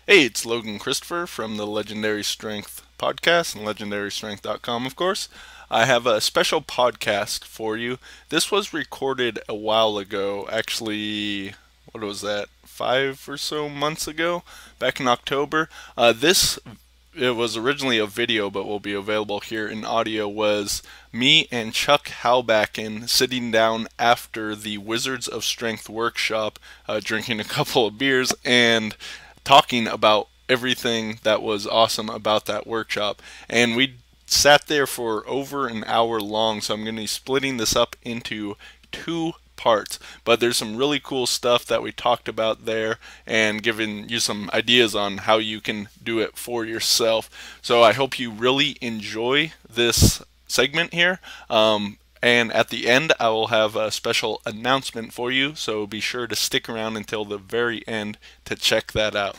Hey, it's Logan Christopher from the Legendary Strength podcast and legendarystrength.com, of course. I have a special podcast for you. This was recorded a while ago, actually, what was that, 5 or so months ago, back in October. It was originally a video, but will be available here in audio, was me and Chuck Halbacken sitting down after the Wizards of Strength workshop, drinking a couple of beers, and talking about everything that was awesome about that workshop. And we sat there for over an hour long, so I'm going to be splitting this up into two parts. But there's some really cool stuff that we talked about there and giving you some ideas on how you can do it for yourself. So I hope you really enjoy this segment here. And at the end, I will have a special announcement for you, so be sure to stick around until the very end to check that out.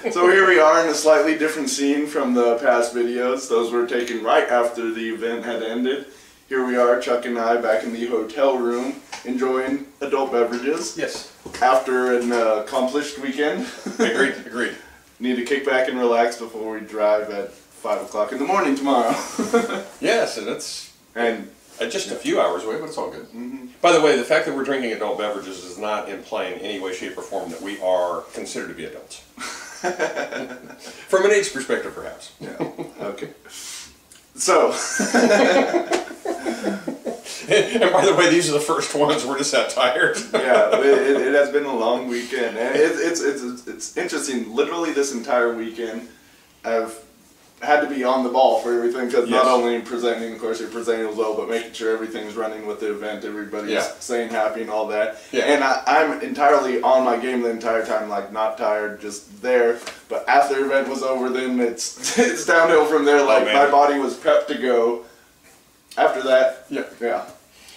So here we are in a slightly different scene from the past videos. Those were taken right after the event had ended. Here we are, Chuck and I, back in the hotel room, enjoying adult beverages. Yes. After an accomplished weekend. Agreed. Need to kick back and relax before we drive at 5 o'clock in the morning tomorrow. Yes, and it's just a few hours away, but it's all good. Mm-hmm. By the way, the fact that we're drinking adult beverages does not imply in any way, shape, or form that we are considered to be adults. From an age perspective, perhaps. Yeah. Okay. So. And by the way, these are the first ones. We're just that tired. Yeah, it has been a long weekend, and it's interesting. Literally, this entire weekend, I've had to be on the ball for everything, because not only presenting, of course, you're presenting as well, but making sure everything's running with the event, everybody's staying happy and all that. Yeah. And I'm entirely on my game the entire time, like not tired, just there. But after the event was over, then it's downhill from there. Like my body was prepped to go. After that, yeah.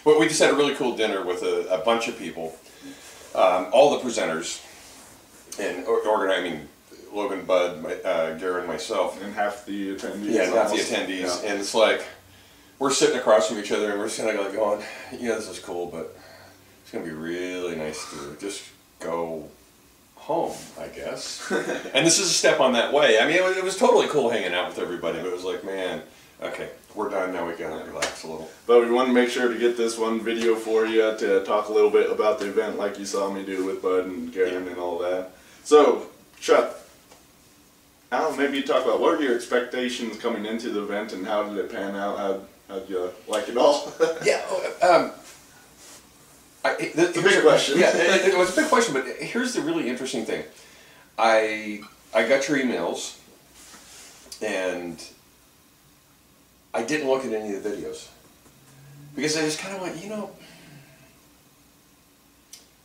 Well, we just had a really cool dinner with a bunch of people, all the presenters, and organizing. Logan, Bud, Garen, and myself. And half the attendees. Yeah, half the attendees. Yeah. And it's like, we're sitting across from each other and we're just kind of like going, this is cool, but it's going to be really nice to just go home, I guess. And this is a step on that way. I mean, it was totally cool hanging out with everybody, but it was like, man, okay, we're done now, we got to relax a little. But we want to make sure to get this one video for you to talk a little bit about the event like you saw me do with Bud and Garen and all that. So, Chuck, maybe you talk about what were your expectations coming into the event and how did it pan out? How'd you like it all? It's a big question. Yeah, it was a big question, but here's the really interesting thing. I got your emails, and I didn't look at any of the videos because I just kind of went,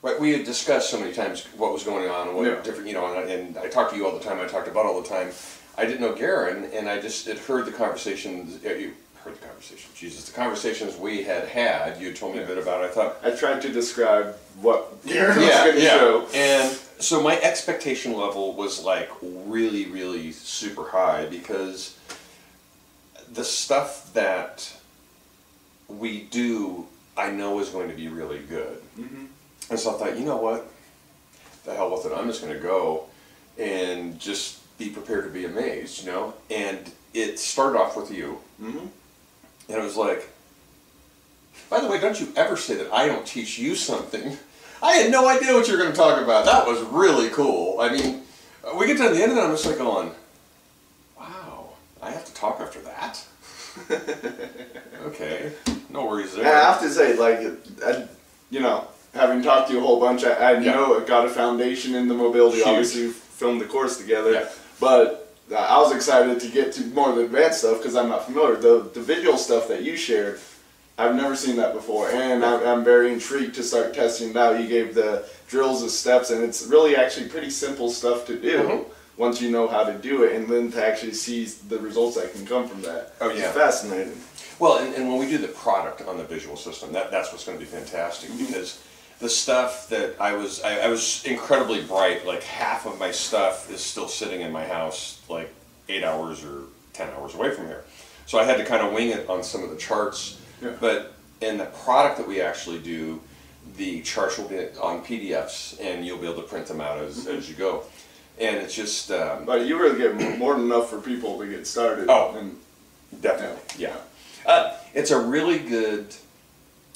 right, we had discussed so many times what was going on and what different, and I talked to you all the time, I talked to Bud all the time. I didn't know Garen, and I just had heard the conversations, you heard the conversation, Jesus, the conversations we had, you had told me a bit about it, I tried to describe what Garen was going to show. And so my expectation level was like really, really super high because the stuff that we do, I know is going to be really good. Mm-hmm. And so I thought, you know what, the hell with it, I'm just going to go and just be prepared to be amazed, And it started off with you. Mm-hmm. And it was like, by the way, don't you ever say that I don't teach you something. I had no idea what you were going to talk about. That was really cool. I mean, we get to the end of it, I'm just like going, wow, I have to talk after that? Okay, no worries there. And I have to say, having talked to you a whole bunch, I know it got a foundation in the mobility. Huge. Obviously, we filmed the course together, but I was excited to get to more of the advanced stuff because I'm not familiar. The visual stuff that you shared, I've never seen that before, and I'm very intrigued to start testing it out. You gave the drills the steps, and it's really actually pretty simple stuff to do once you know how to do it, and then to actually see the results that can come from that. Oh, yeah. It's fascinating. Well, and when we do the product on the visual system, that's what's going to be fantastic because the stuff that I was incredibly bright, like half of my stuff is still sitting in my house like 8 hours or 10 hours away from here. So I had to kind of wing it on some of the charts. Yeah. But in the product that we actually do, the charts will be on PDFs, and you'll be able to print them out as you go. And it's just... but you really get more than enough for people to get started. Oh, and, definitely, yeah. It's a really good...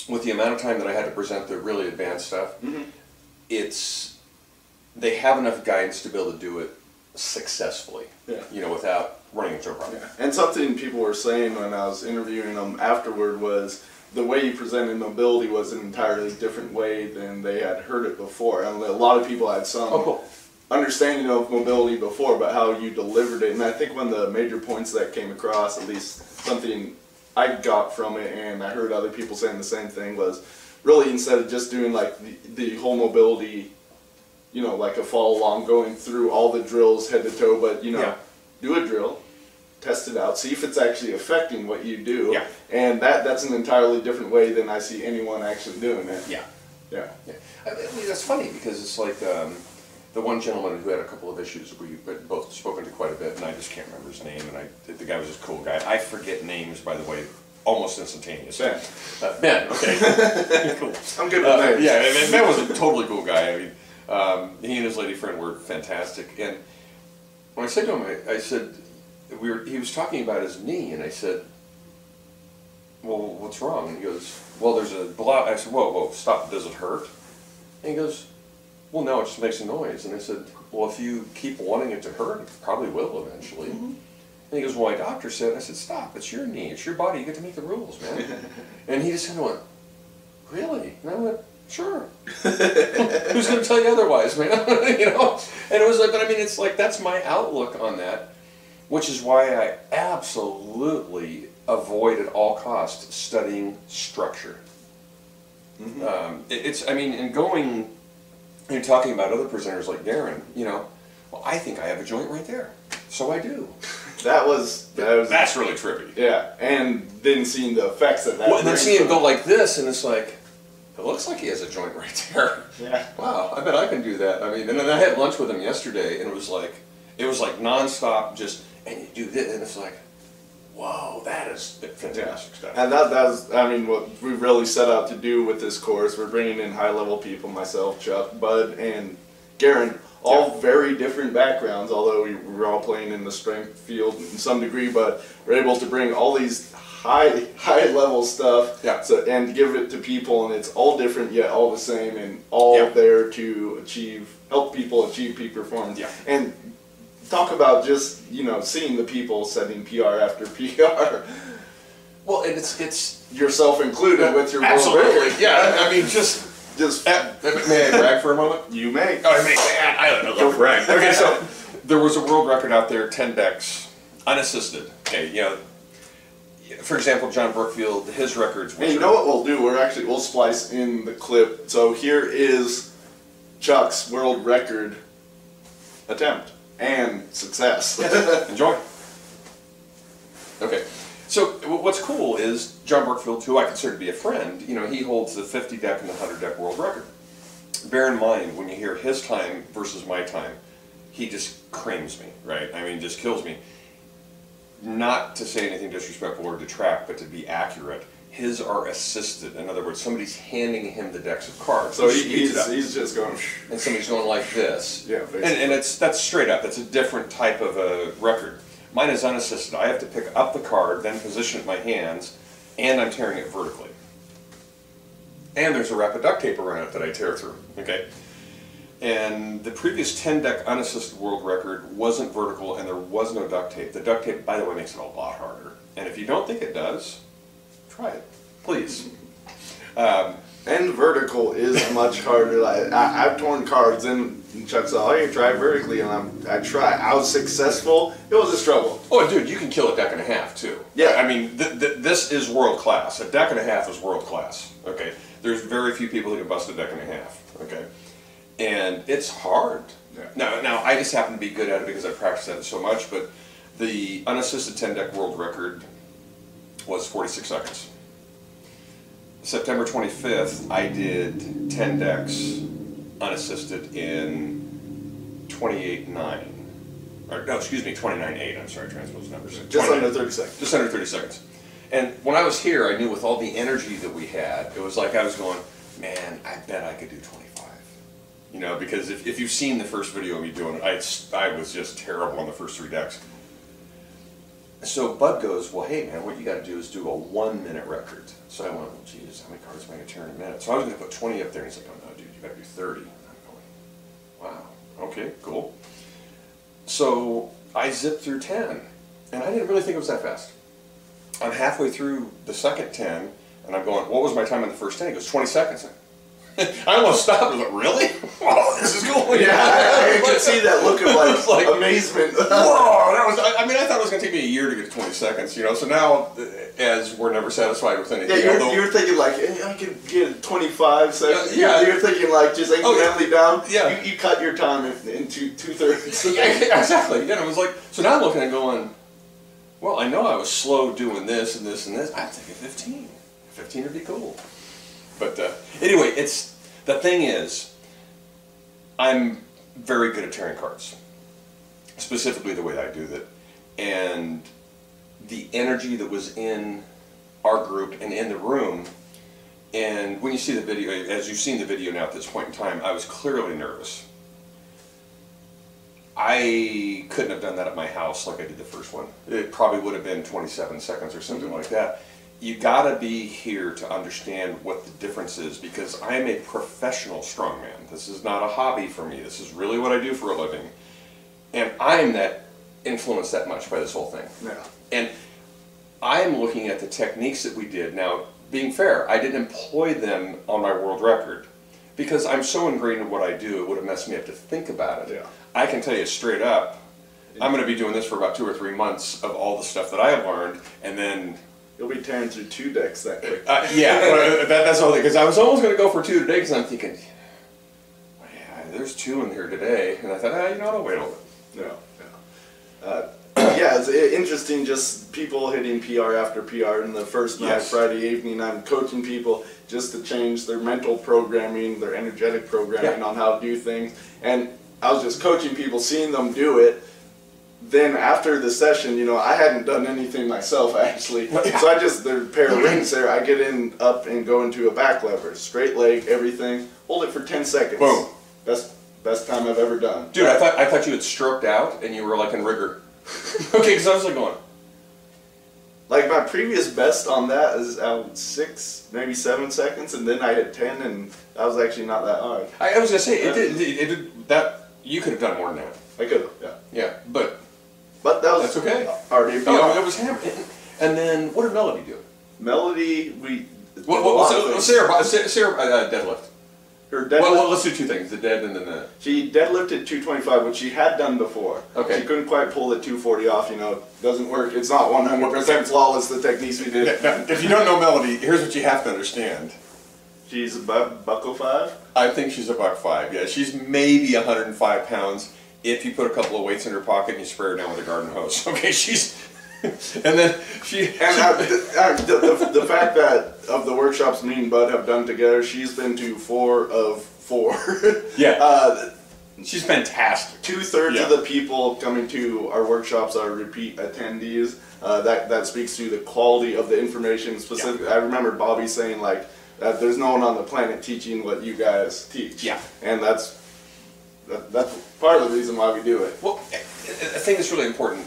With the amount of time that I had to present the really advanced stuff, they have enough guidance to be able to do it successfully, without running into a problem. Yeah. And something people were saying when I was interviewing them afterward was the way you presented mobility was an entirely different way than they had heard it before. And a lot of people had some understanding of mobility before, but how you delivered it. And I think one of the major points that came across, at least something I got from it, and I heard other people saying the same thing, was really instead of just doing like the whole mobility, like a follow along, going through all the drills head to toe, but do a drill, test it out, see if it's actually affecting what you do. Yeah. And that's an entirely different way than I see anyone actually doing it. Yeah. Yeah. I mean, that's funny because it's like the one gentleman who had a couple of issues we've both spoken to quite a bit, and I just can't remember his name, and the guy was just a cool guy. I forget names, by the way, almost instantaneously. Ben, okay. Cool. I'm good with names. Yeah, and Ben was a totally cool guy. I mean, he and his lady friend were fantastic. And when I said to him, I said, he was talking about his knee, and I said, well, what's wrong? And he goes, well, there's a block. I said, whoa, stop, does it hurt? And he goes, well, no, it just makes a noise. And I said, well, if you keep wanting it to hurt, it probably will eventually. And he goes, well, my doctor said. I said, stop, it's your knee, it's your body, you get to make the rules, man. And he just kind of went, really? And I went, sure. Who's going to tell you otherwise, man? And it was like, but I mean, it's like, that's my outlook on that, which is why I absolutely avoid at all costs studying structure. I mean, and going, you're talking about other presenters like Darren, well, I think I have a joint right there. So I do. That's really trippy. Yeah, and then seeing the effects of that. Well, and then seeing him go like this, and it's like, it looks like he has a joint right there. Yeah. Wow, I bet I can do that. I mean, and then I had lunch with him yesterday, and it was like nonstop, just, and you do this, and it's like, whoa, that is fantastic stuff. And that's, I mean, what we really set out to do with this course. We're bringing in high-level people, myself, Chuck, Bud, and Garen, all very different backgrounds, although we're all playing in the strength field in some degree, but we're able to bring all these high-level stuff and give it to people, and it's all different yet all the same, and all there to help people achieve peak performance. Yeah. And talk about just, seeing the people setting PR after PR. Well, and it's yourself included with your world absolutely, record. yeah. I mean, just may I brag for a moment? You may. Oh, I may. I love brag. Okay, so there was a world record out there, 10 decks, unassisted. Okay, for example, John Brookfield, his records. And you know what we'll do? We'll splice in the clip. So here is Chuck's world record attempt and success. Enjoy. Okay. So what's cool is John Brookfield, who I consider to be a friend, he holds the 50 deck and the 100 deck world record. Bear in mind, when you hear his time versus my time, he just creams me, right? I mean, just kills me. Not to say anything disrespectful or detract, but to be accurate, his are assisted. In other words, somebody's handing him the decks of cards. So he's just going... And somebody's going like this. Yeah, basically. And that's straight up. That's a different type of a record. Mine is unassisted. I have to pick up the card, then position it in my hands, and I'm tearing it vertically. And there's a wrap of duct tape around it that I tear through. Okay? And the previous 10-deck unassisted world record wasn't vertical, and there was no duct tape. The duct tape, by the way, makes it a lot harder. And if you don't think it does, try it, please. And vertical is much harder. I've torn cards, and Chuck said, "Oh, you try vertically," and I tried. I was successful. It was a struggle. Oh, dude, you can kill a deck and a half too. Yeah. I mean, this is world class. A deck and a half is world class. Okay. There's very few people who can bust a deck and a half. Okay. And it's hard. Yeah. Now I just happen to be good at it because I practiced at it so much. But the unassisted 10-deck world record was 46 seconds. September 25th, I did 10 decks unassisted in 28.9. Or, no, excuse me, 29.8. I'm sorry, transpose numbers. Just under 30 seconds. Just under 30 seconds. And when I was here, I knew with all the energy that we had, it was like I was going, man, I bet I could do 25. You know, because if you've seen the first video of me doing it, I was just terrible on the first 3 decks. So Bud goes, well, hey man, what you got to do is do a 1-minute record. So I went, well, geez, how many cards am I going to turn in a minute? So I was going to put 20 up there, and he's like, oh no, dude, you got to do 30. And I'm going, wow, okay, cool. So I zipped through 10, and I didn't really think it was that fast. I'm halfway through the second 10, and I'm going, what was my time in the first 10? He goes, 20 seconds. I almost stopped. I was like, really? Oh, this is cool. Yeah, I could see that look of like amazement. Whoa, that was, I mean, I thought it was going to take me a year to get to 20 seconds, you know, so now, as we're never satisfied with anything. Yeah, you're thinking like, hey, I could get 25 seconds. Yeah. You're thinking like just incrementally down. Yeah. You cut your time into 2/3. Yeah, exactly. And it was like, so now I'm looking and going, well, I know I was slow doing this and this and this. I'm thinking 15. 15 would be cool. But anyway, the thing is, I'm very good at tearing cards, specifically the way I do that, and the energy that was in our group and in the room. And when you see the video, as you've seen the video now at this point in time, I was clearly nervous. I couldn't have done that at my house like I did the first one. It probably would have been 27 seconds or something like that. You gotta be here to understand what the difference is, because I am a professional strongman. This is not a hobby for me. This is really what I do for a living. And I'm that influenced that much by this whole thing. Yeah. And I'm looking at the techniques that we did. Now, being fair, I didn't employ them on my world record, because I'm so ingrained in what I do, it would have messed me up to think about it. Yeah. I can tell you straight up, I'm going to be doing this for about 2 or 3 months of all the stuff that I have learned, and then you'll be tearing through 2 decks that quick. Yeah, that's the whole thing, because I was almost going to go for 2 today, because I'm thinking, yeah, there's 2 in here today, and I thought, you know what, I'll wait a little bit. Yeah, it's interesting, just people hitting PR after PR. In the first night, Yes. Friday evening, I'm coaching people just to change their mental programming, their energetic programming on how to do things. And I was just coaching people, seeing them do it. Then after the session, you know, I hadn't done anything myself actually. So I just, there's a pair of rings there, I get up and go into a back lever, straight leg, everything, hold it for 10 seconds. Boom. Best time I've ever done. Dude, I thought you had stroked out and you were like in rigor. Okay, because I was like going. Like my previous best on that is out 6, maybe 7 seconds, and then I hit 10, and that was actually not that hard. I was gonna say it did that. You could have done more than that. I could have, yeah. Yeah, but that was that's okay. Already. No, it was hammered. And then what did Melody do? Melody, Sarah deadlift. Her deadlift. Well, let's do 2 things: the dead and then the. She deadlifted 225, which she had done before. Okay. She couldn't quite pull the 240 off. You know, doesn't work. It's not 100% flawless. The techniques we did. Now, if you don't know Melody, here's what you have to understand. She's about $105. I think she's $105. Yeah, she's maybe 105 pounds if you put a couple of weights in her pocket and you spray her down with a garden hose. Okay, she's. And then the fact that of the workshops me and Bud have done together, she's been to 4 of 4. Yeah. She's fantastic. 2/3 of the people coming to our workshops are repeat attendees. That speaks to the quality of the information. Specifically, I remember Bobby saying like that there's no one on the planet teaching what you guys teach. Yeah. And that's part of the reason why we do it. Well, I think it's really important.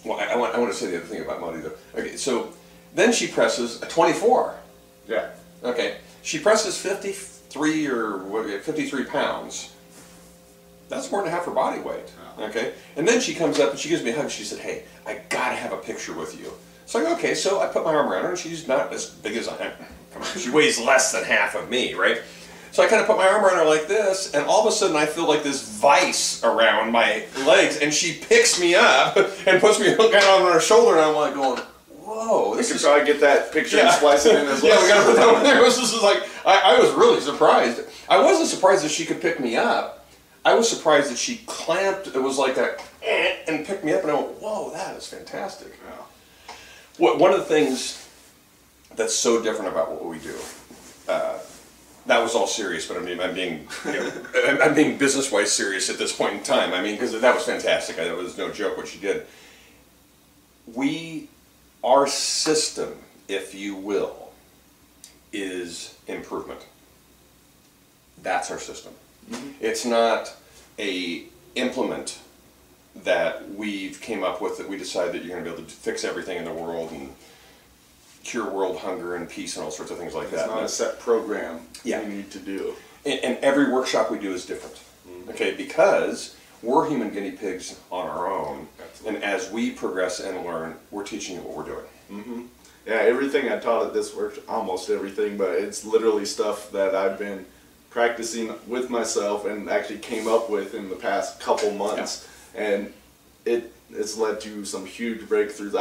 Well, I want to say the other thing about Melody though. Okay, so then she presses a 24. Yeah. Okay, she presses 53 or 53 pounds. That's more than half her body weight. Okay, and then she comes up and she gives me a hug. She said, "Hey, I gotta have a picture with you." So I go, okay, so I put my arm around her, and she's not as big as I am. Come on, she weighs less than half of me, right? So I kind of put my arm around her like this, and all of a sudden I feel like this vice around my legs, and she picks me up and puts me kind of on her shoulder, and I'm like going, whoa. We should probably get that picture and splice it in as well. Yeah, we got to put that one there. It was just like, I was really surprised. I wasn't surprised that she could pick me up. I was surprised that she clamped, it was like a, and picked me up, and I went, whoa, that is fantastic. Yeah. One of the things that's so different about what we do, that was all serious, but I mean, I'm being business-wise serious at this point in time. I mean, because that was fantastic. It was no joke what she did. Our system, if you will, is improvement. That's our system. It's not a implement that we've came up with that we decide that you're going to be able to fix everything in the world and cure world hunger and peace and all sorts of things like that. It's not a set program Yeah. you need to do. And every workshop we do is different. Okay, because we're human guinea pigs on our own. Absolutely. And as we progress and learn, we're teaching you what we're doing. Yeah, everything I taught at this work, almost everything, but it's literally stuff that I've been practicing with myself and actually came up with in the past couple months. And it's led to some huge breakthroughs.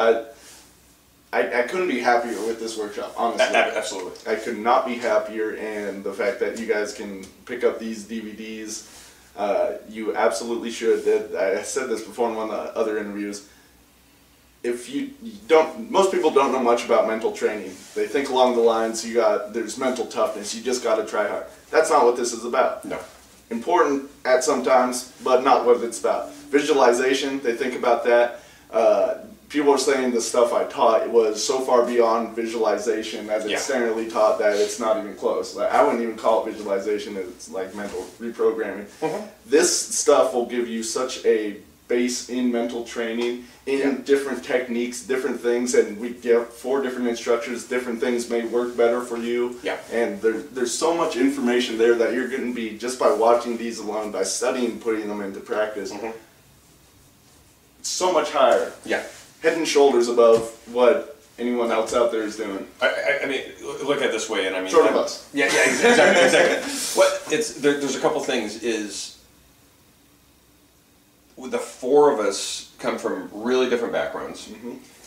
I couldn't be happier with this workshop, honestly. Absolutely. I could not be happier, and the fact that you guys can pick up these DVDs, you absolutely should. I said this before in one of the other interviews. If you don't, most people don't know much about mental training. They think along the lines, there's mental toughness, you just got to try hard. That's not what this is about. No. Important at some times, but not what it's about. Visualization, they think about that. People are saying the stuff I taught was so far beyond visualization as it's standardly taught that it's not even close. Like, I wouldn't even call it visualization, it's like mental reprogramming. This stuff will give you such a base in mental training, in different techniques, different things, and we give 4 different instructions, different things may work better for you. Yeah. And there's so much information there that you're going to be, just by watching these alone, by studying, putting them into practice, so much higher. Yeah. Head and shoulders above what anyone else out there is doing. I mean, look at it this way, and I mean... Short of us. Yeah, exactly. There's a couple things, is... The 4 of us come from really different backgrounds,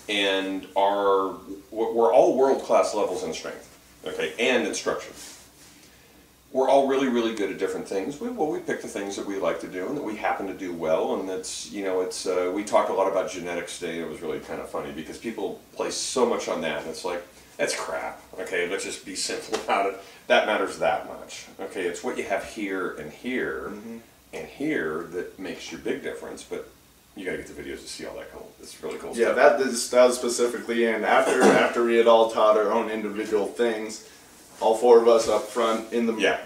and we're all world-class levels in strength, okay, and instruction. We're all really, really good at different things. We pick the things that we like to do and that we happen to do well, and that's, we talked a lot about genetics today. It was really kind of funny because people place so much on that, and it's like, that's crap, okay, let's just be simple about it. That matters that much, okay, it's what you have here and here, and here that makes your big difference, but you gotta get the videos to see all that cool. It's really cool stuff. Yeah, that was specifically, and after we had all taught our own individual things, all 4 of us up front in the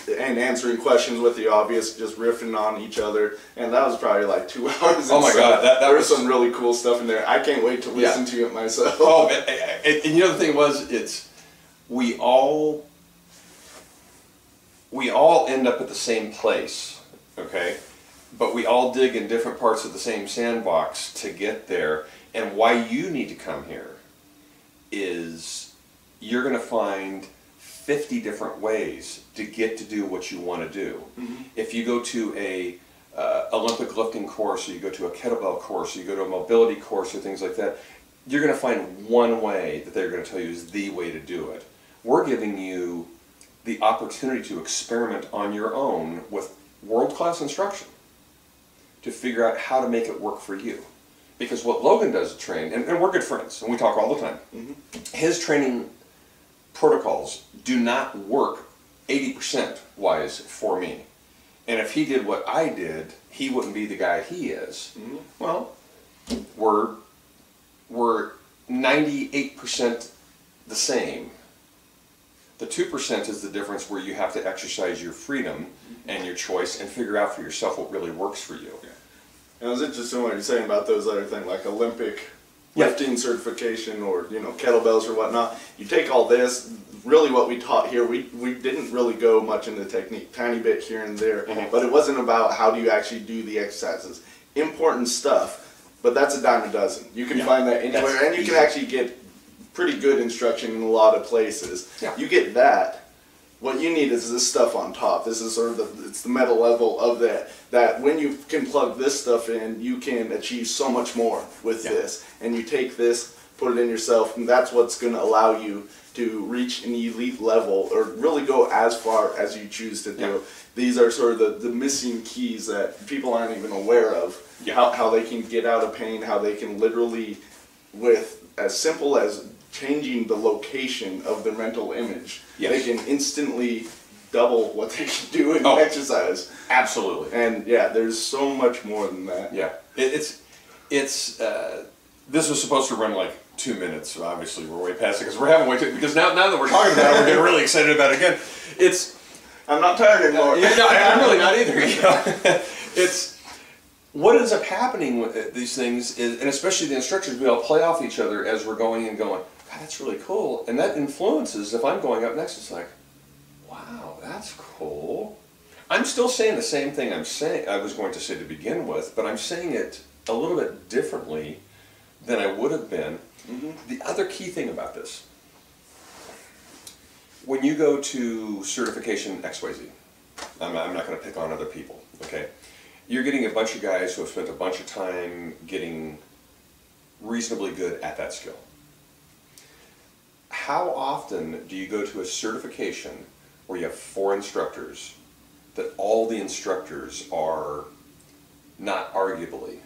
and answering questions with the obvious, just riffing on each other, and that was probably like 2 hours. Oh my God, there was some really cool stuff in there. I can't wait to listen to it myself. Oh, and you know the thing was, we all end up at the same place, okay? But we all dig in different parts of the same sandbox to get there. And why you need to come here is you're going to find 50 different ways to get to do what you want to do. If you go to a Olympic lifting course, or you go to a kettlebell course, or you go to a mobility course, or things like that, you're going to find one way that they're going to tell you is the way to do it. We're giving you the opportunity to experiment on your own with world-class instruction to figure out how to make it work for you. Because what Logan does to train, and we're good friends, and we talk all the time, his training protocols do not work 80% wise for me. And if he did what I did, he wouldn't be the guy he is. Well, we're 98% the same. The 2% is the difference where you have to exercise your freedom and your choice and figure out for yourself what really works for you. And it was interesting what you're saying about those other things, like Olympic lifting certification, or kettlebells or whatnot. You take all this. Really, what we taught here, we didn't really go much into technique, tiny bit here and there, but it wasn't about how do you actually do the exercises. Important stuff, but that's a dime a dozen. You can find that anywhere, and you can actually get pretty good instruction in a lot of places. You get that. What you need is this stuff on top. This is sort of it's the meta level of that when you can plug this stuff in, you can achieve so much more with this. And you take this, put it in yourself, and that's what's going to allow you to reach an elite level, or really go as far as you choose to do. These are sort of the missing keys that people aren't even aware of. How they can get out of pain, how they can literally, with as simple as changing the location of their mental image, they can instantly double what they can do in exercise. Absolutely. And there's so much more than that. This was supposed to run like 2 minutes. Obviously, we're way past it because we're having way too. Because now that we're talking about it, we're getting really excited about it again. I'm not tired anymore. No, I'm really not either. You know? It's what ends up happening with these things is, and especially the instructors, we all play off each other as we're going and going. God, that's really cool, and that influences. If I'm going up next, it's like, wow, that's cool. I'm still saying the same thing I was going to say to begin with, but I'm saying it a little bit differently than I would have been. Mm-hmm. The other key thing about this, when you go to certification XYZ, I'm not going to pick on other people, okay? You're getting a bunch of guys who have spent a bunch of time getting reasonably good at that skill. How often do you go to a certification where you have 4 instructors that all the instructors are not arguably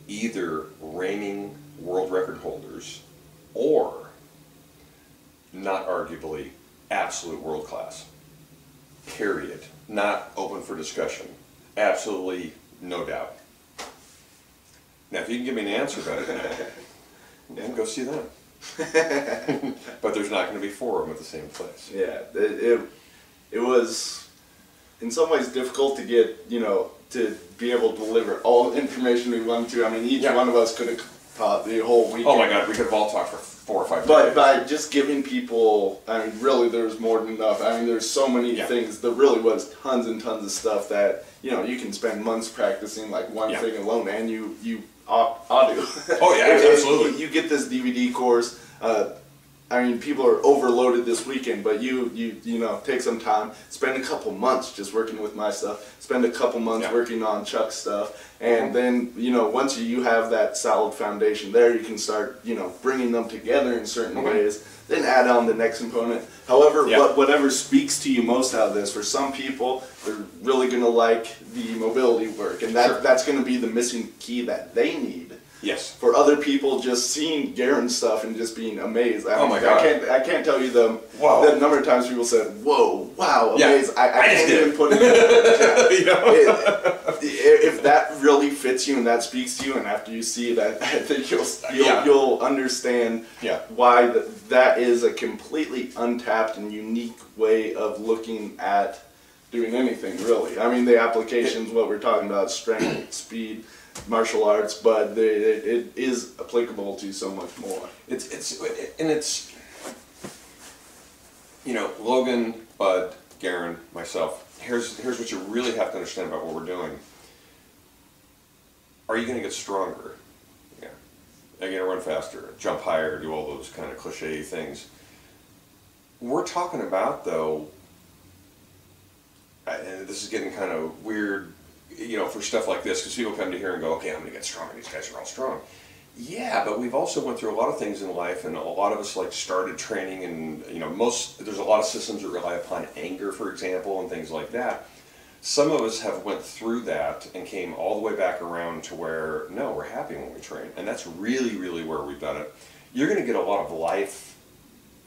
either reigning world record holders or not arguably absolute world class? Period. Not open for discussion. Absolutely no doubt. Now, if you can give me an answer about it, then go see them. But there's not going to be 4 of them at the same place. Yeah, it was in some ways difficult to get, to be able to deliver all the information we wanted to. I mean, each one of us could have taught the whole weekend. Oh my God, we could have all talked for 4 or 5 But days. by just giving people, I mean, really, there's more than enough. I mean, there's so many things. There really was tons and tons of stuff that, you can spend months practicing like one thing alone, and you ought to. Oh yeah, absolutely. You get this DVD course. I mean, people are overloaded this weekend, but you take some time, spend a couple months just working with my stuff, spend a couple months working on Chuck's stuff, and then, once you have that solid foundation there, you can start, bringing them together in certain ways, then add on the next component. However, whatever speaks to you most out of this, for some people, they're really going to like the mobility work, and that's going to be the missing key that they need. Yes. For other people, just seeing Garen's stuff and just being amazed. Oh my God. I can't tell you the number of times people said, "Whoa, wow, amazed." I can't even put it in. If that really fits you and that speaks to you, and after you see it, I think you'll understand why that is a completely untapped and unique way of looking at doing anything, really. I mean, the applications, what we're talking about, strength, speed, martial arts, but it is applicable to so much more. It's Logan, Bud, Garen, myself. Here's what you really have to understand about what we're doing. Are you going to get stronger? Yeah. Are you going to run faster, jump higher, do all those kind of cliche things? We're talking about, though, and this is getting kind of weird, for stuff like this, because people come to here and go, okay, I'm going to get stronger. These guys are all strong. Yeah, but we've also went through a lot of things in life, and a lot of us started training, and there's a lot of systems that rely upon anger, for example, and things like that. Some of us have went through that and came all the way back around to where, no, we're happy when we train, and that's really, really where we've done it. You're going to get a lot of life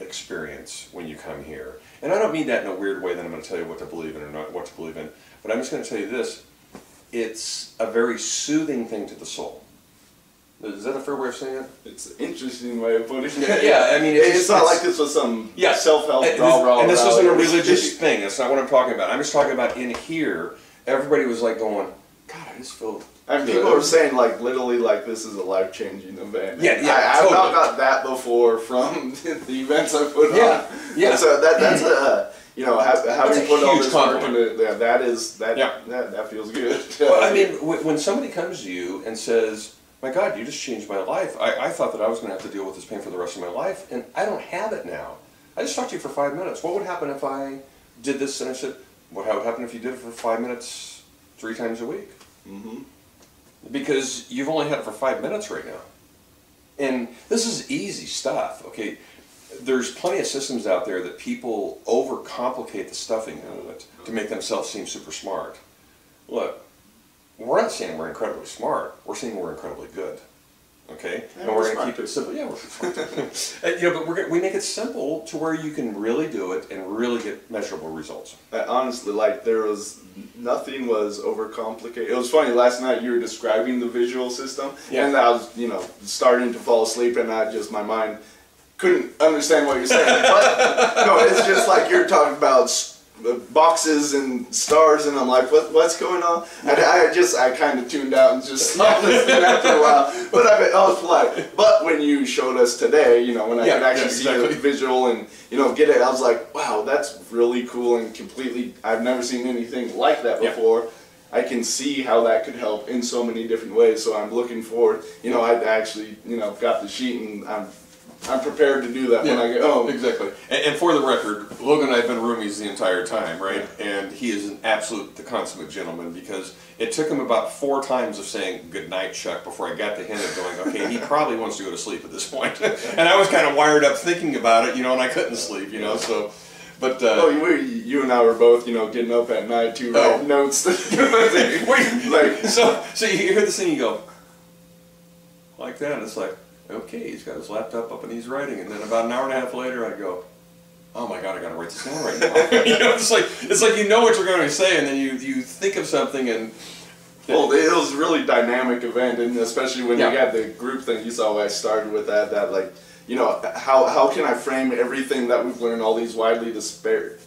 experience when you come here, and I don't mean that in a weird way that I'm going to tell you what to believe in or not what to believe in, but I'm just going to tell you this. It's a very soothing thing to the soul. Is that a fair way of saying it? It's an interesting way of putting it. Yeah, I mean, it's not like this was some self-help rah-rah. And this wasn't a religious thing. That's not what I'm talking about. I'm just talking about in here, everybody was going, God, I just feel and people are saying, literally, this is a life-changing event. Yeah, I've not got that before from the events I put on. Yeah. And so that's a... having put all this work into that feels good. Well, I mean, when somebody comes to you and says, my God, you just changed my life. I thought that I was going to have to deal with this pain for the rest of my life, and I don't have it now. I just talked to you for 5 minutes. What would happen if I did this? And I said, what would happen if you did it for 5 minutes 3 times a week? Mm-hmm. Because you've only had it for 5 minutes right now. And this is easy stuff, okay? There's plenty of systems out there that people overcomplicate the stuffing out of it to make themselves seem super smart. Look, we're not saying we're incredibly smart. We're saying we're incredibly good. Okay, Yeah, and we're we're going to smart. keep it simple. Yeah, we're smart. You know, but we make it simple to where you can really do it and really get measurable results. Honestly, like nothing was overcomplicated. It was funny, last night you were describing the visual system, Yeah. and I was, starting to fall asleep, and my mind couldn't understand what you're saying. But no, it's just like you're talking about boxes and stars, and I'm like, what's going on? And I kind of tuned out and just stopped listening after a while. But I was polite. But when you showed us today, when I could actually see the visual and get it, I was like, wow, that's really cool and completely. I've never seen anything like that before. I can see how that could help in so many different ways. So I'm looking forward. I actually got the sheet, and I'm prepared to do that when I get home. Exactly. And for the record, Logan and I have been roomies the entire time, right? Yeah. And he is the consummate gentleman, because it took him about 4 times of saying, "Good night, Chuck," before I got the hint of going, okay, he probably wants to go to sleep at this point. And I was kind of wired up thinking about it, and I couldn't sleep, so... But you and I were both, getting up at night to write notes. so you hear this thing, you go, like that, and it's like, okay, he's got his laptop up and he's writing, and then about an hour and a half later, I go, oh my God, I got to write this down right now. It's like what you're going to say, and then you think of something, and well, it was a really dynamic event, and especially when you got the group thing. You saw I started with that how can I frame everything that we've learned, all these widely different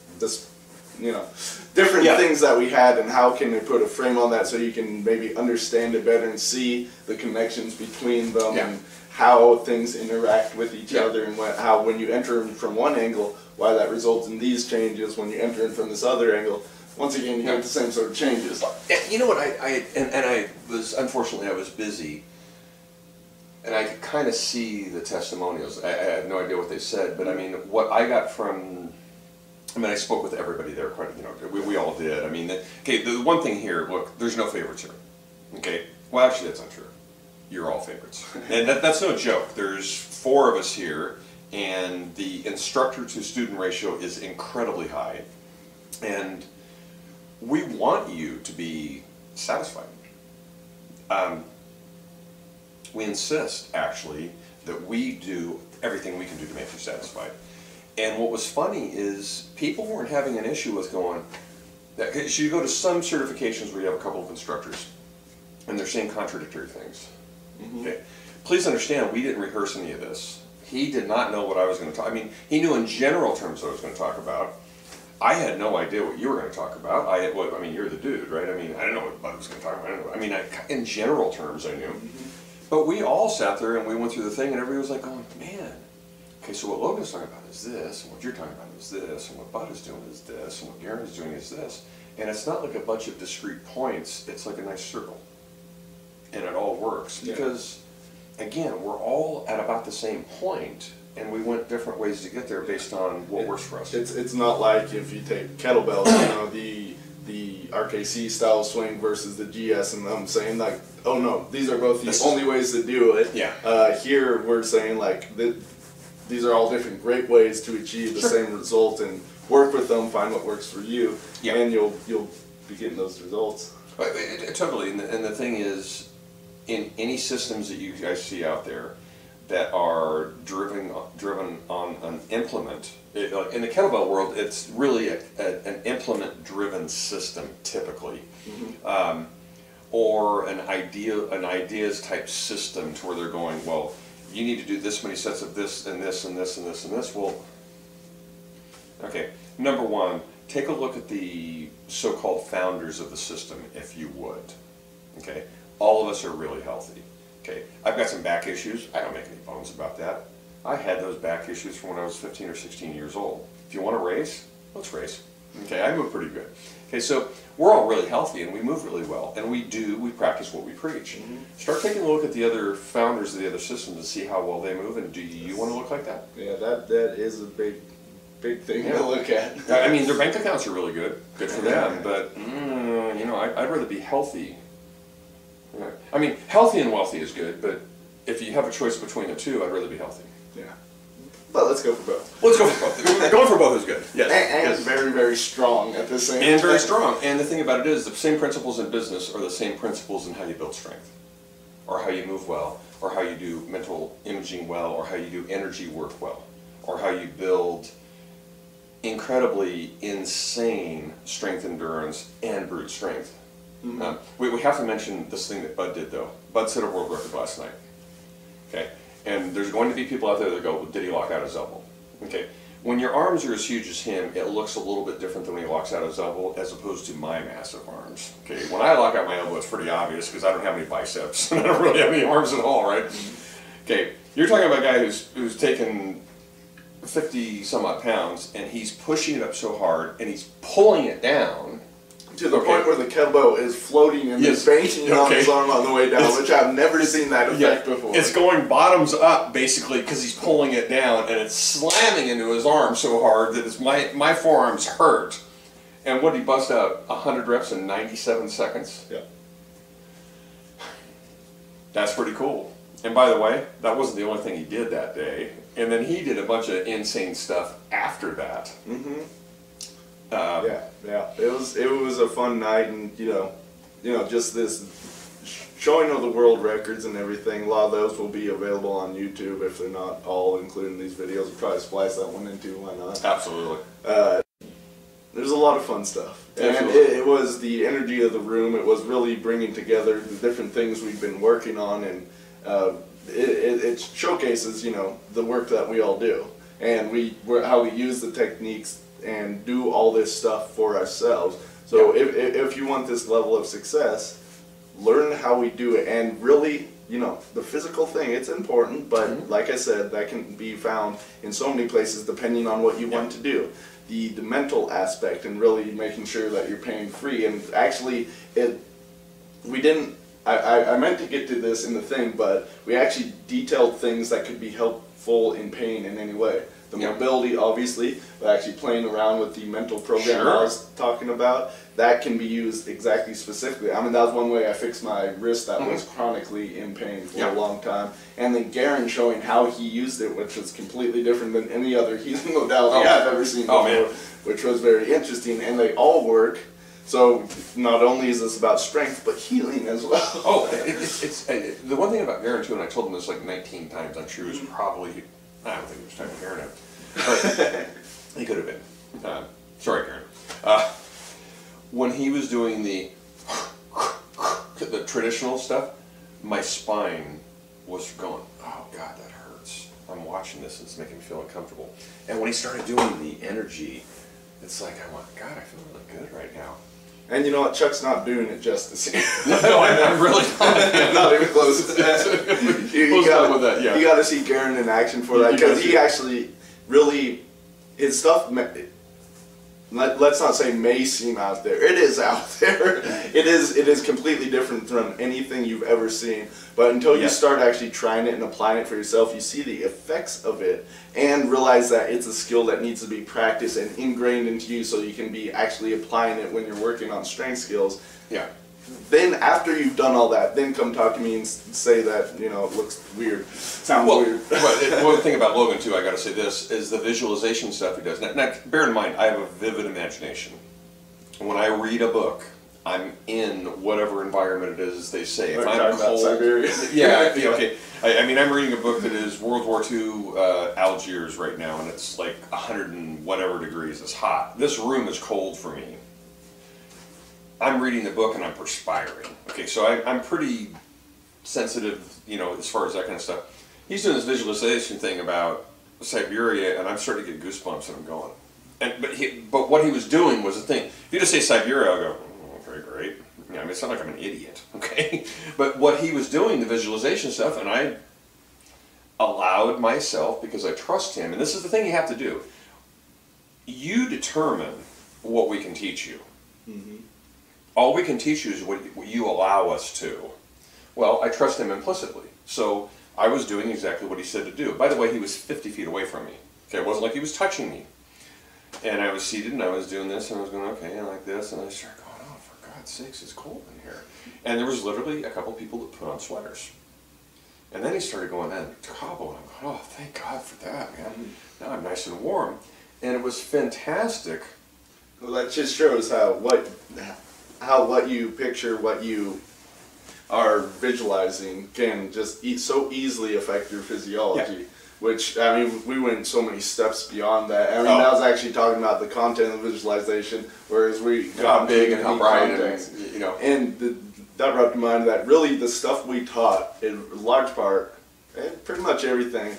things that we had, and how can we put a frame on that so you can maybe understand it better and see the connections between them and how things interact with each other, and how when you enter in from one angle, why that results in these changes. When you enter in from this other angle, once again, you get the same sort of changes. You know what, I was busy, and I could kind of see the testimonials. I have no idea what they said, but what I got from... I spoke with everybody there, we all did. The one thing here, look, there's no favorites here. Okay? Well, actually, that's not true. You're all favorites. And that's no joke. There's 4 of us here, and the instructor-to-student ratio is incredibly high. And we want you to be satisfied. We insist, actually, that we do everything we can do to make you satisfied. And what was funny is people weren't having an issue with going... So you go to some certifications where you have a couple of instructors, and they're saying contradictory things. Okay. Please understand, we didn't rehearse any of this. He did not know what I was going to talk. He knew in general terms what I was going to talk about. I had no idea what you were going to talk about. You're the dude, right? I didn't know what Bud was going to talk about. In general terms, I knew. But we all sat there and we went through the thing, and everybody was like, "Oh man, okay, so what Logan's talking about is this, and what you're talking about is this, and what Bud is doing is this, and what Garen's doing is this." And it's not like a bunch of discrete points. It's like a nice circle. And it all works because, again, we're all at about the same point, and we went different ways to get there based on what works for us. It's not like if you take kettlebells, the RKC style swing versus the GS, and I'm saying like, oh no, these are both the only ways to do it. Yeah. Here we're saying like these are all different great ways to achieve the same result, and work with them, find what works for you, and you'll be getting those results. Totally, and the thing is, in any systems that you guys see out there that are driven on an implement, in the kettlebell world, it's really an implement-driven system typically, or an ideas type system to where they're going, well, you need to do this many sets of this and this and this and this and this. Well, okay, number one, take a look at the so-called founders of the system, if you would. Okay, all of us are really healthy. Okay, I've got some back issues. I don't make any bones about that. I had those back issues from when I was 15 or 16 years old. If you want to race, let's race. Okay, I move pretty good. Okay, so we're all really healthy and we move really well, and we practice what we preach. Start taking a look at the other founders of the other systems and see how well they move, and do you want to look like that? Yeah, that is a big thing to look at. Their bank accounts are really good for them, but I'd rather be healthy. Healthy and wealthy is good, but if you have a choice between the two, I'd rather be healthy. Yeah. But let's go for both. Let's go for both. Going for both is good. Yes. And very, very strong at the same time. And very strong. And the thing about it is, the same principles in business are the same principles in how you build strength. or how you move well, or how you do mental imaging well, or how you do energy work well, or how you build incredibly insane strength endurance and brute strength. We have to mention this thing that Bud did, though. Bud set a world record last night. Okay, and there's going to be people out there that go, well, did he lock out his elbow? Okay, when your arms are as huge as him, it looks a little bit different than when he locks out his elbow, as opposed to my massive arms. Okay, when I lock out my elbow, it's pretty obvious because I don't have any biceps and I don't really have any arms at all, right? Okay, you're talking about a guy who's taken 50 some odd pounds and he's pushing it up so hard and he's pulling it down to the point where the kettlebell is floating and Yes. banging on his arm on the way down, which I've never seen that effect before. It's going bottoms up basically because he's pulling it down and it's slamming into his arm so hard that my forearms hurt. And what did he bust out? 100 reps in 97 seconds? Yeah. That's pretty cool. And by the way, that wasn't the only thing he did that day. And then he did a bunch of insane stuff after that. Yeah. It was a fun night, and just this showing of the world records and everything. A lot of those will be available on YouTube if they're not all included in these videos. We'll probably splice that one in too. Why not? Absolutely. There's a lot of fun stuff, and it was the energy of the room. It was really bringing together the different things we've been working on, and it showcases the work that we all do, and how we use the techniques and do all this stuff for ourselves. So if you want this level of success, learn how we do it, and really, the physical thing, it's important, but like I said, that can be found in so many places depending on what you want to do. The mental aspect, and really making sure that you're pain free. And actually, I meant to get to this in the thing, but we actually detailed things that could be helpful in pain in any way. The mobility, obviously, but actually playing around with the mental program I was talking about, that can be used exactly specifically. I mean, that was one way I fixed my wrist that was chronically in pain for a long time. And then Garen showing how he used it, which was completely different than any other healing modality I've ever seen before, which was very interesting. And they all work. So not only is this about strength, but healing as well. It's the one thing about Garen too, and I told him this like 19 times. I'm sure he was probably, I don't think he was trying to Garen out. He could have been. Sorry, Garen. When he was doing the traditional stuff, my spine was going, oh God, that hurts. I'm watching this and it's making me feel uncomfortable. And when he started doing the energy, it's like, I went, God, I feel really good right now. And you know what? Chuck's not doing it justice. No, I'm really not. Not even close to that. You got to see Garen in action for that, because he actually really, his stuff, let's not say may seem out there. It is out there. It is completely different from anything you've ever seen. But until you start actually trying it and applying it for yourself, you see the effects of it and realize that it's a skill that needs to be practiced and ingrained into you so you can be actually applying it when you're working on strength skills. Yeah. Then after you've done all that, then come talk to me and say that, it looks weird. Sounds weird. But one thing about Logan too, I got to say this, is the visualization stuff he does. Now, bear in mind, I have a vivid imagination. When I read a book, I'm in whatever environment it is they say. If I'm cold, Siberia. Okay. I mean, I'm reading a book that is World War II Algiers right now, and it's like 100 and whatever degrees. It's hot. This room is cold for me. I'm reading the book and I'm perspiring. Okay, so I'm pretty sensitive, as far as that kind of stuff. He's doing this visualization thing about Siberia, and I'm starting to get goosebumps, and I'm going. But what he was doing was the thing. If you just say Siberia, I'll go, okay, great. I mean, it's not like I'm an idiot, okay? But what he was doing, the visualization stuff, and I allowed myself, because I trust him, and this is the thing you have to do. You determine what we can teach you. All we can teach you is what you allow us to. Well, I trust him implicitly. So I was doing exactly what he said to do. By the way, he was 50 feet away from me. Okay, it wasn't like he was touching me. And I was seated and I was doing this and I was going, okay, like this. And I started going, oh, for God's sakes, it's cold in here. And there was literally a couple people that put on sweaters. And then he started going, and Cabo, and I'm going, oh, thank God for that, man. Now I'm nice and warm. And it was fantastic. Well, that just shows how what you picture, what you are visualizing can just so easily affect your physiology. Which, I mean, we went so many steps beyond that. I mean, that was actually talking about the content of visualization, whereas we got how big and how bright context. and, you know. And that brought to mind that really the stuff we taught, in large part, and pretty much everything,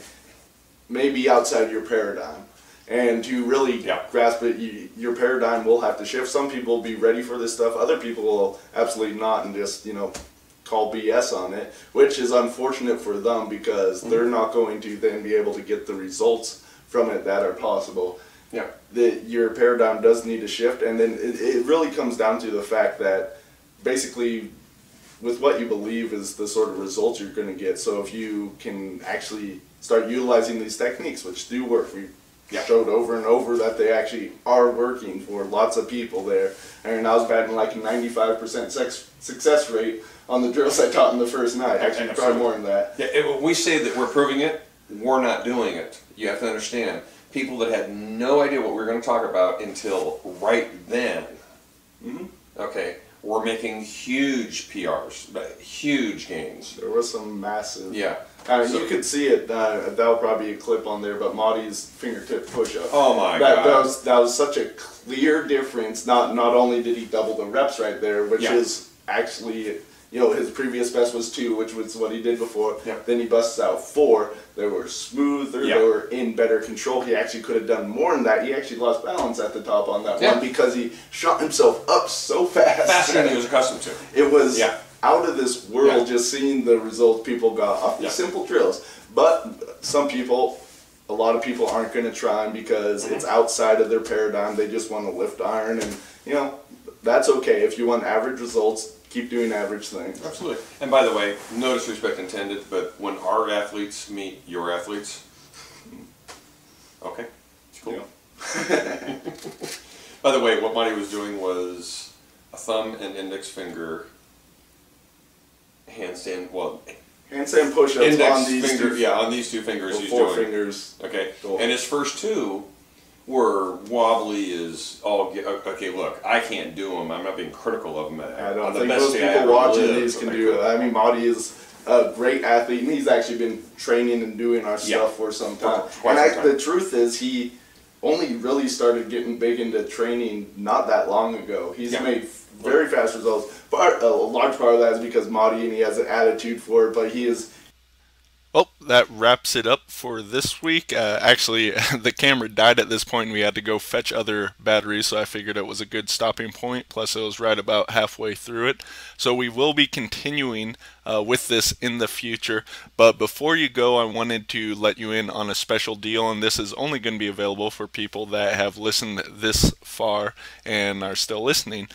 may be outside your paradigm. And to really grasp it, your paradigm will have to shift. Some people will be ready for this stuff. Other people will absolutely not and just, you know, call BS on it, which is unfortunate for them because they're not going to then be able to get the results from it that are possible. Yeah. Your paradigm does need to shift, and then it really comes down to the fact that basically with what you believe is the sort of results you're going to get. So if you can actually start utilizing these techniques, which do work, we showed over and over that they actually are working for lots of people there. And I was batting like a 95% success rate on the drills I taught in the first night. Actually, probably more than that. Yeah, when we say that we're proving it, we're not doing it. You have to understand, people that had no idea what we were going to talk about until right then, okay, were making huge PRs, huge gains. There was some massive. Yeah. I mean, you could see it. That'll probably be a clip on there, but Marty's fingertip push-up. Oh my God! That was such a clear difference. Not only did he double the reps right there, which is actually, you know, his previous best was 2, which was what he did before. Yeah. Then he busts out 4. They were smoother. They were in better control. He actually could have done more than that. He actually lost balance at the top on that one because he shot himself up so fast. Faster than he was accustomed to. It was out of this world just seeing the results people got off these simple drills. But some people, a lot of people aren't going to try them because it's outside of their paradigm. They just want to lift iron, and you know, that's okay. If you want average results, keep doing average things. Absolutely. And by the way, no disrespect intended, but when our athletes meet your athletes, okay, it's cool. Yeah. By the way, what Monty was doing was a thumb and index finger handstand, handstand push-ups on these finger, on these 2 fingers he's 4 doing. fingers. Okay, Cool. and his first 2 were wobbly as all get. Okay, look, I can't do them. I'm not being critical of them. I don't think most people watching these can do it. I mean, Marty is a great athlete, and he's actually been training and doing our stuff for some time. The truth is, he only really started getting big into training not that long ago. He's made very fast results. But a large part of that is because Marty, and he has an attitude for it, but he is. Well, that wraps it up for this week. Actually, the camera died at this point, and we had to go fetch other batteries, so I figured it was a good stopping point. Plus, it was right about halfway through it. So we will be continuing with this in the future. But before you go, I wanted to let you in on a special deal, and this is only going to be available for people that have listened this far and are still listening.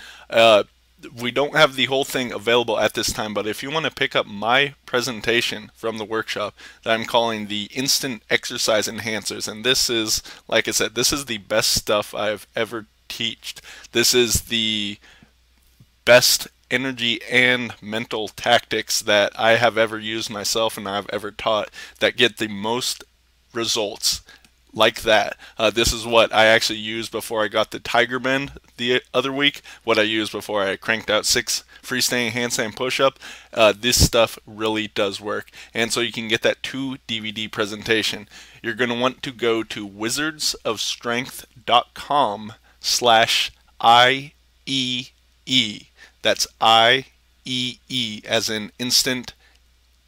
We don't have the whole thing available at this time, but if you want to pick up my presentation from the workshop that I'm calling the Instant Exercise Enhancers, and this is, like I said, this is the best stuff I've ever taught. This is the best energy and mental tactics that I have ever used myself and I've ever taught that get the most results like that. This is what I actually used before I got the Tiger Bend the other week, what I used before I cranked out 6 freestanding handstand push-up. This stuff really does work, and so you can get that 2 DVD presentation. You're going to want to go to wizardsofstrength.com/IEE. That's IEE as in Instant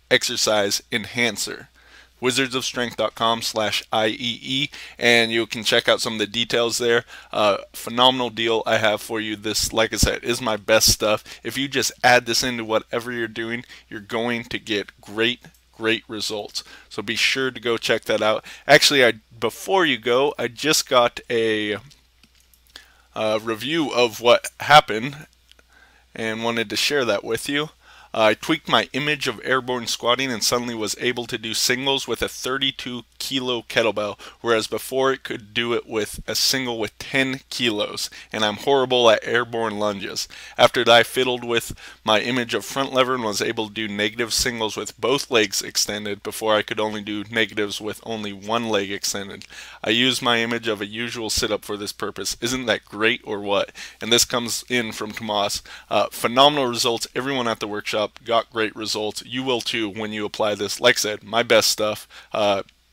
Exercise Enhancer. wizardsofstrength.com/IEE, and you can check out some of the details there. Phenomenal deal I have for you. This, like I said, is my best stuff. If you just add this into whatever you're doing, you're going to get great results. So be sure to go check that out. Actually, before you go, I just got a review of what happened and wanted to share that with you. I tweaked my image of airborne squatting and suddenly was able to do singles with a 32 kilo kettlebell, whereas before it could do it with a single with 10 kilos, and I'm horrible at airborne lunges. After that, I fiddled with my image of front lever and was able to do negative singles with both legs extended. Before I could only do negatives with only one leg extended. I used my image of a usual sit-up for this purpose. Isn't that great or what? And this comes in from Tomas. Phenomenal results. Everyone at the workshop got great results. You will too when you apply this. Like I said, my best stuff.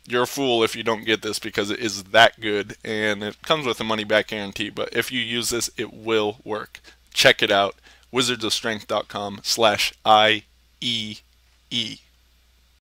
You're a fool if you don't get this because it is that good, and it comes with a money-back guarantee. But if you use this, it will work. Check it out. wizardsofstrength.com/IEE.